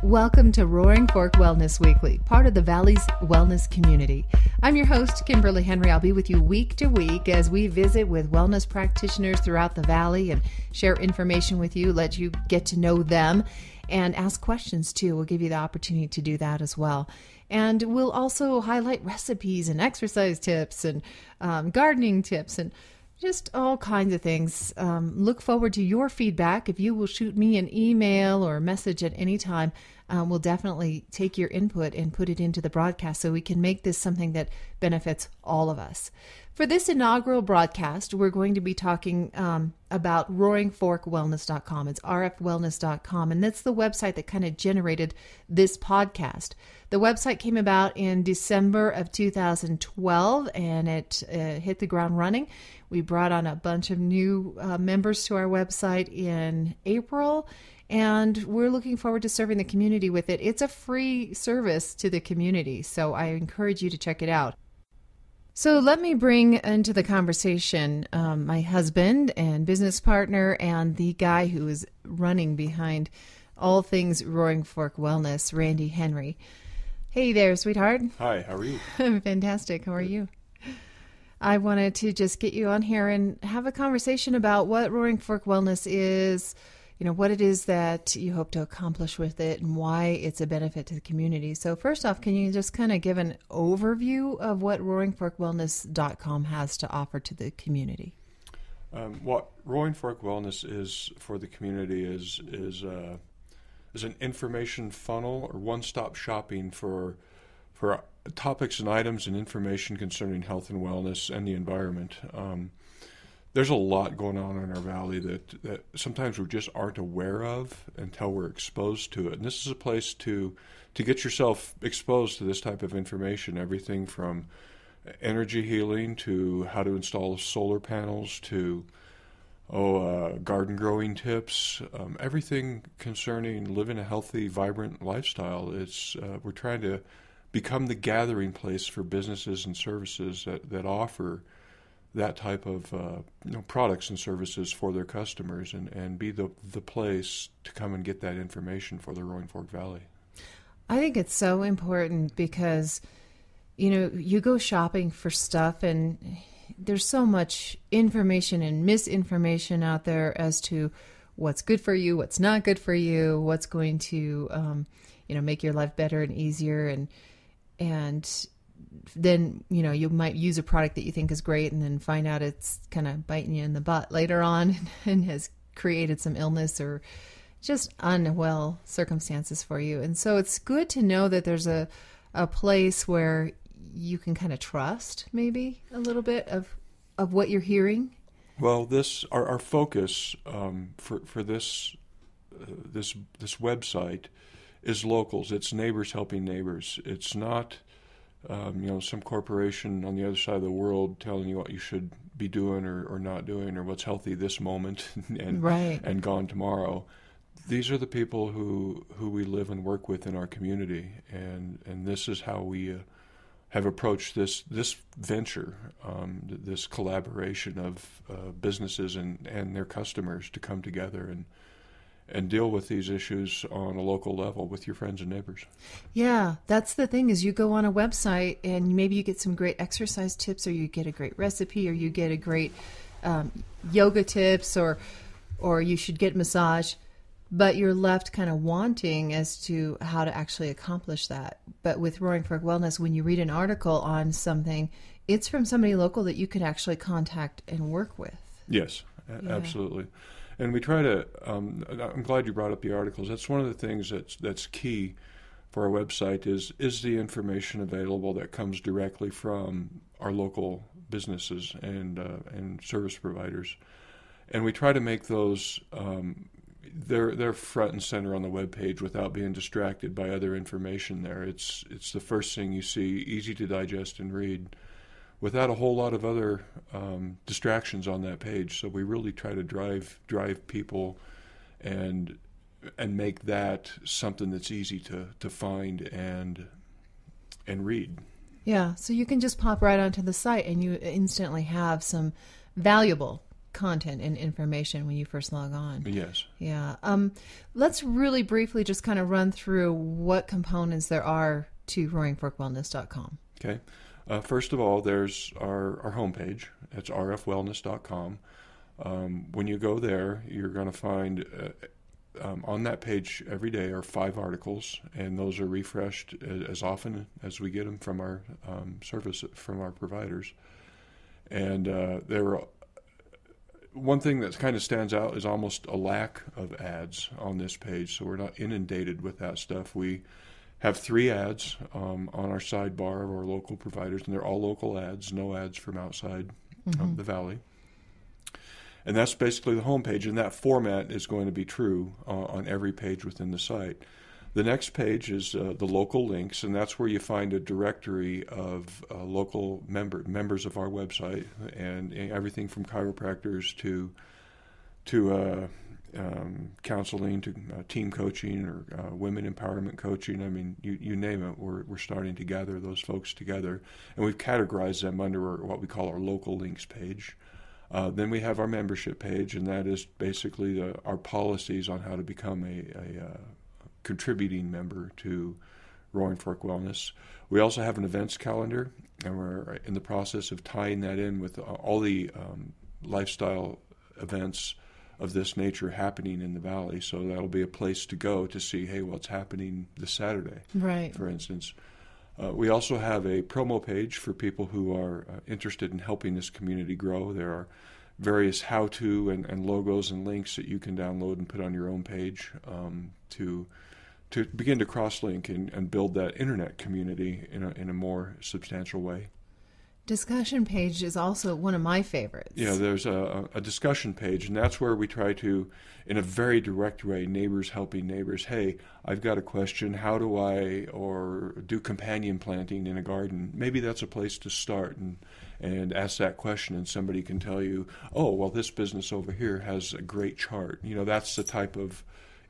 Welcome to Roaring Fork Wellness Weekly, part of the Valley's wellness community. I'm your host, Kimberly Henrie. I'll be with you week to week as we visit with wellness practitioners throughout the Valley and share information with you, let you get to know them, and ask questions too. We'll give you the opportunity to do that as well. And we'll also highlight recipes and exercise tips and gardening tips and just all kinds of things. Look forward to your feedback. If you will shoot me an email or a message at any time, we'll definitely take your input and put it into the broadcast so we can make this something that benefits all of us. For this inaugural broadcast, we're going to be talking about roaringforkwellness.com. It's rfwellness.com, and that's the website that kind of generated this podcast. The website came about in December of 2012, and it hit the ground running. We brought on a bunch of new members to our website in April, and we're looking forward to serving the community with it. It's a free service to the community, so I encourage you to check it out. So let me bring into the conversation my husband and business partner and the guy who is running behind all things Roaring Fork Wellness, Randy Henrie. Hey there, sweetheart. Hi, how are you? I'm fantastic. How are you? I wanted to just get you on here and have a conversation about what Roaring Fork Wellness is, you know, what it is that you hope to accomplish with it and why it's a benefit to the community. So first off, can you just kind of give an overview of what roaringforkwellness.com has to offer to the community? What Roaring Fork Wellness is for the community is an information funnel or one-stop shopping for topics and items and information concerning health and wellness and the environment. There's a lot going on in our valley that sometimes we just aren't aware of until we're exposed to it. And this is a place to get yourself exposed to this type of information, everything from energy healing to how to install solar panels to garden growing tips, everything concerning living a healthy, vibrant lifestyle. We're trying to become the gathering place for businesses and services that offer that type of products and services for their customers and be the place to come and get that information for the Roaring Fork Valley. I think it's so important because, you know, you go shopping for stuff and there's so much information and misinformation out there as to what's good for you, what's not good for you, what's going to, make your life better and easier. And then, you know, you might use a product that you think is great and then find out it's kind of biting you in the butt later on and has created some illness or just unwell circumstances for you. And so it's good to know that there's a place where you can kind of trust maybe a little bit of what you're hearing. Well, our focus for this website is locals. It's neighbors helping neighbors. It's not some corporation on the other side of the world telling you what you should be doing or not doing or what's healthy this moment and gone tomorrow. These are the people who we live and work with in our community, and this is how we have approached this venture, this collaboration of businesses and their customers to come together and deal with these issues on a local level with your friends and neighbors. Yeah, that's the thing is you go on a website and maybe you get some great exercise tips or you get a great recipe or you get a great yoga tips or you should get massage, but you're left kind of wanting as to how to actually accomplish that. But with Roaring Fork Wellness, when you read an article on something, it's from somebody local that you could actually contact and work with. Yes, absolutely. And we try to, I'm glad you brought up the articles. That's one of the things that's key for our website is the information available that comes directly from our local businesses and service providers. And we try to make those, they're front and center on the webpage without being distracted by other information there. It's the first thing you see, easy to digest and read, without a whole lot of other distractions on that page. So we really try to drive people and make that something that's easy to find and read. Yeah, so you can just pop right onto the site and you instantly have some valuable content and information when you first log on. Yes. Yeah. Let's really briefly just kind of run through what components there are to roaringforkwellness.com. Okay. First of all, there's our homepage. It's rfwellness.com. When you go there, you're going to find on that page every day are 5 articles, and those are refreshed as often as we get them from our from our providers. And one thing that kind of stands out is almost a lack of ads on this page, so we're not inundated with that stuff. We have 3 ads on our sidebar of our local providers, and they're all local ads, no ads from outside the Valley. And that's basically the homepage, and that format is going to be true on every page within the site. The next page is the local links, and that's where you find a directory of local members of our website, and everything from chiropractors to counseling, to team coaching, or women empowerment coaching. I mean, you name it, we're starting to gather those folks together, and we've categorized them under what we call our local links page. Then we have our membership page, and that is basically our policies on how to become a contributing member to Roaring Fork Wellness. We also have an events calendar, and we're in the process of tying that in with all the lifestyle events of this nature happening in the Valley. So that'll be a place to go to see, hey, what's happening this Saturday, right, for instance. We also have a promo page for people who are interested in helping this community grow. There are various how-to and logos and links that you can download and put on your own page to begin to cross-link and build that internet community in a more substantial way. Discussion page is also one of my favorites. Yeah, there's a discussion page, and that's where we try to, in a very direct way, neighbors helping neighbors. Hey, I've got a question. How do I do companion planting in a garden? Maybe that's a place to start and ask that question, and somebody can tell you, oh, well, this business over here has a great chart. That's the type of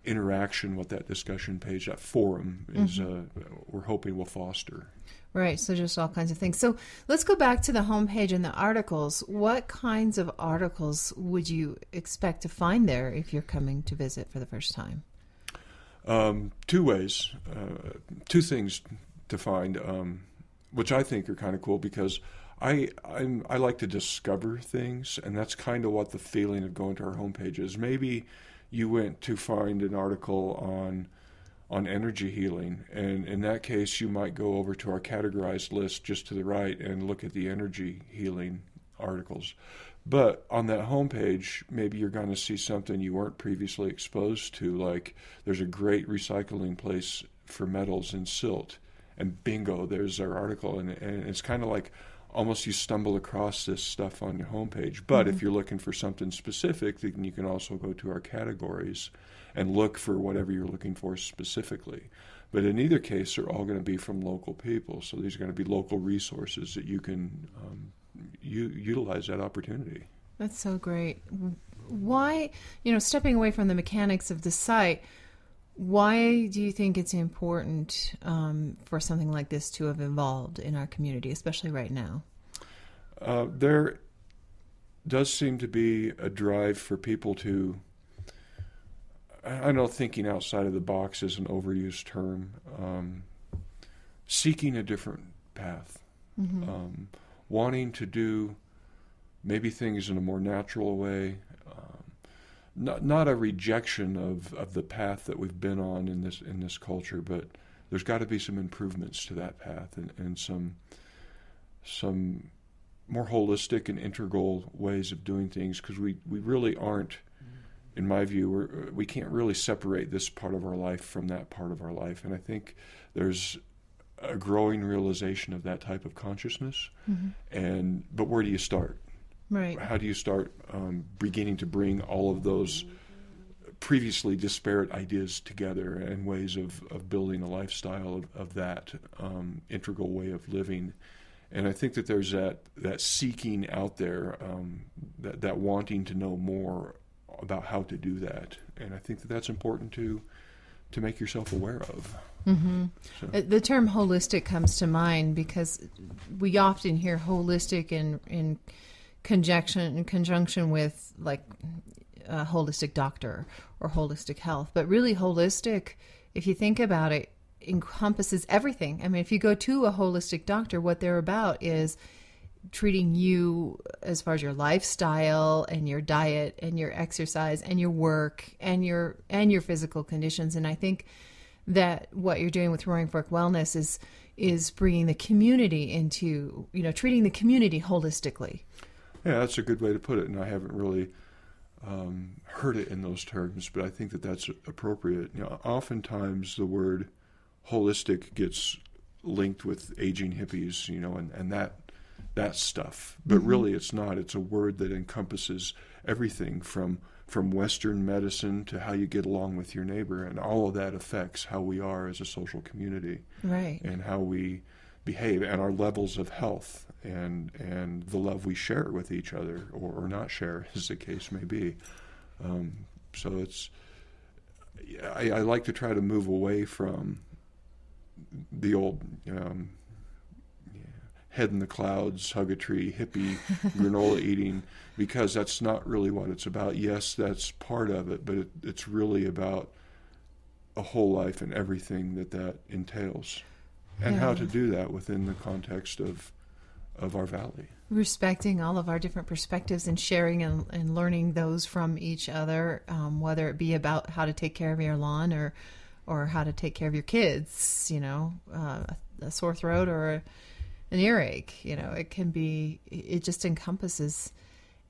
interaction what that discussion page, that forum is, we're hoping will foster. Right, so just all kinds of things. So let's go back to the homepage and the articles. What kinds of articles would you expect to find there if you're coming to visit for the first time? 2 ways, 2 things to find, which I think are kind of cool, because I like to discover things, and that's kind of what the feeling of going to our homepage is. Maybe you went to find an article on energy healing, and in that case you might go over to our categorized list just to the right and look at the energy healing articles. But on that homepage, maybe you're going to see something you weren't previously exposed to, like there's a great recycling place for metals and silt, and bingo, there's our article, and it's kind of like almost you stumble across this stuff on your homepage. But if you're looking for something specific, then you can also go to our categories and look for whatever you're looking for specifically. But in either case, they're all going to be from local people. So these are going to be local resources that you can utilize that opportunity. That's so great. Why, stepping away from the mechanics of the site, why do you think it's important for something like this to have evolved in our community, especially right now? There does seem to be a drive for people to, I know thinking outside of the box is an overused term, seeking a different path, wanting to do maybe things in a more natural way, not a rejection of the path that we've been on in this culture, but there's got to be some improvements to that path and some more holistic and integral ways of doing things, because we really aren't, in my view, we can't really separate this part of our life from that part of our life. And I think there's a growing realization of that type of consciousness. But where do you start? Right. How do you start beginning to bring all of those previously disparate ideas together and ways of building a lifestyle of that integral way of living? And I think that there's that seeking out there, that wanting to know more about how to do that. And I think that that's important to make yourself aware of. So. The term holistic comes to mind because we often hear holistic in in conjunction with like a holistic doctor or holistic health. But really holistic, if you think about it, encompasses everything. I mean, if you go to a holistic doctor, what they're about is treating you as far as your lifestyle and your diet and your exercise and your work and your physical conditions. And I think that what you're doing with Roaring Fork Wellness is bringing the community into, treating the community holistically. Yeah, that's a good way to put it. And I haven't really heard it in those terms, but I think that that's appropriate. Oftentimes the word holistic gets linked with aging hippies, and that stuff. But really it's not. It's a word that encompasses everything from Western medicine to how you get along with your neighbor, and all of that affects how we are as a social community. Right. And how we behave and our levels of health and the love we share with each other or not share, as the case may be. So it's, I like to try to move away from the old head in the clouds, hug a tree, hippie, granola eating, because that's not really what it's about. Yes, that's part of it, but it's really about a whole life and everything that entails. And how to do that within the context of our valley. Respecting all of our different perspectives and sharing and learning those from each other, whether it be about how to take care of your lawn or how to take care of your kids, a sore throat or an earache. It just encompasses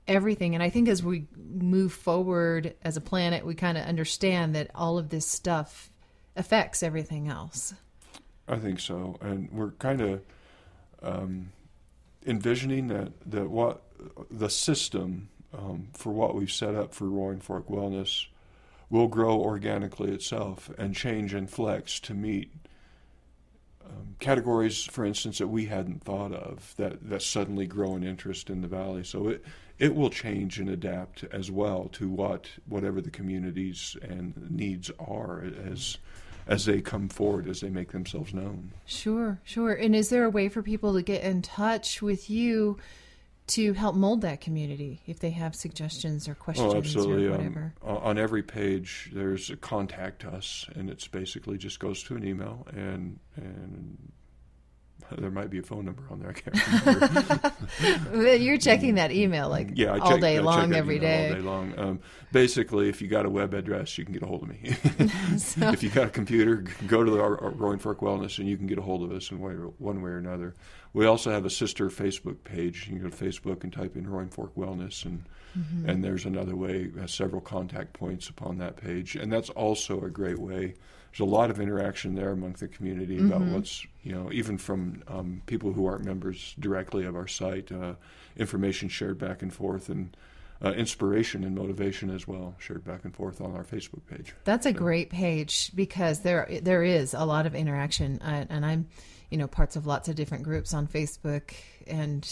everything. And I think as we move forward as a planet, we kind of understand that all of this stuff affects everything else. I think so, and we're kind of envisioning that what the system for what we've set up for Roaring Fork Wellness will grow organically itself and change and flex to meet categories, for instance, that we hadn't thought of that suddenly grow in interest in the valley. So it will change and adapt as well to whatever the communities and needs are as they come forward, as they make themselves known. Sure. And is there a way for people to get in touch with you to help mold that community if they have suggestions or questions? Oh, absolutely. Or whatever? On every page, there's a contact us, and it's basically just goes to an email, and there might be a phone number on there. I can't remember. You're checking that email all day long, every day. All day long. Basically, if you got a web address, you can get a hold of me. If you got a computer, go to our Roaring Fork Wellness, and you can get a hold of us in one way or another. We also have a sister Facebook page. You can go to Facebook and type in Roaring Fork Wellness, and there's another way, several contact points upon that page. And that's also a great way. There's a lot of interaction there among the community about what's, even from people who aren't members directly of our site, information shared back and forth, and inspiration and motivation as well shared back and forth on our Facebook page. That's a great page because there is a lot of interaction, and I'm, parts of lots of different groups on Facebook and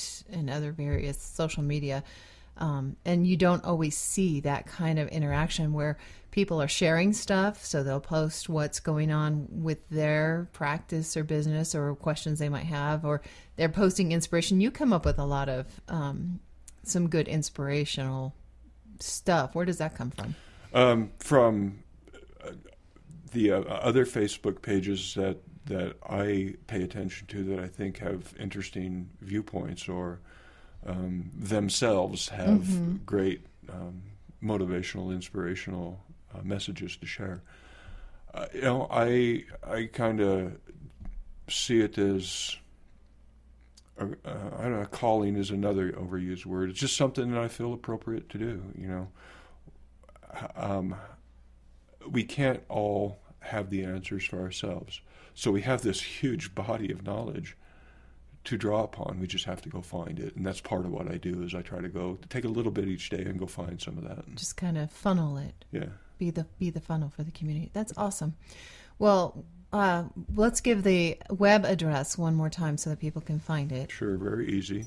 other various social media. And you don't always see that kind of interaction where people are sharing stuff. So they'll post what's going on with their practice or business or questions they might have, or they're posting inspiration. You come up with a lot of some good inspirational stuff. Where does that come from? From the other Facebook pages that I pay attention to that I think have interesting viewpoints or themselves have great motivational, inspirational messages to share. I kind of see it as I don't know. Calling is another overused word. It's just something that I feel appropriate to do. We can't all have the answers for ourselves, so we have this huge body of knowledge to draw upon. We just have to go find it, and that's part of what I do. Is I try to go take a little bit each day and go find some of that. Just kind of funnel it. Yeah. Be the funnel for the community. That's awesome. Well, let's give the web address one more time so that people can find it. Sure, very easy.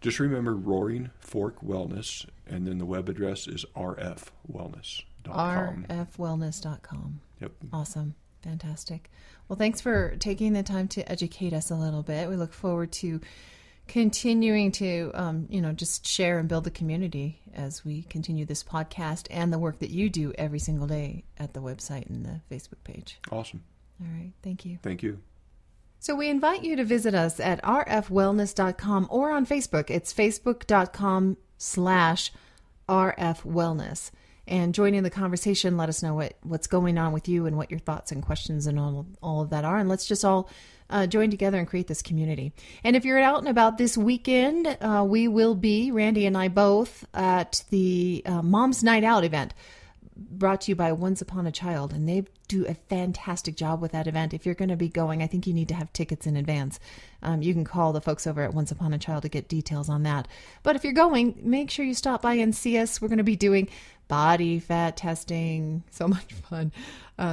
Just remember Roaring Fork Wellness, and then the web address is rfwellness.com. rfwellness.com. Yep. Awesome. Fantastic. Well, thanks for taking the time to educate us a little bit. We look forward to continuing to, just share and build the community as we continue this podcast and the work that you do every single day at the website and the Facebook page. Awesome. All right. Thank you. Thank you. So we invite you to visit us at rfwellness.com or on Facebook. It's facebook.com/rfwellness. And join in the conversation. Let us know what's going on with you and what your thoughts and questions and all of that are. And let's just all join together and create this community. And if you're out and about this weekend, we will be, Randy and I both, at the Mom's Night Out event brought to you by Once Upon a Child. And they do a fantastic job with that event. If you're going to be going, I think you need to have tickets in advance. You can call the folks over at Once Upon a Child to get details on that. But if you're going, make sure you stop by and see us. We're going to be doing body fat testing. So much fun.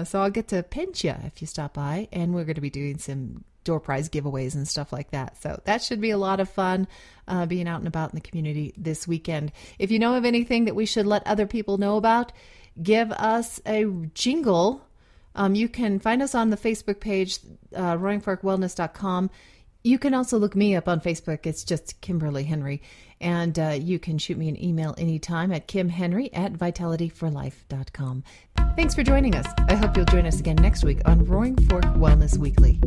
So I'll get to pinch you if you stop by. And we're going to be doing some door prize giveaways and stuff like that. So that should be a lot of fun being out and about in the community this weekend. If you know of anything that we should let other people know about, give us a jingle. You can find us on the Facebook page, roaringforkwellness.com. You can also look me up on Facebook. It's just Kimberly Henrie. And you can shoot me an email anytime at kimhenrie@vitalityforlife.com. Thanks for joining us. I hope you'll join us again next week on Roaring Fork Wellness Weekly.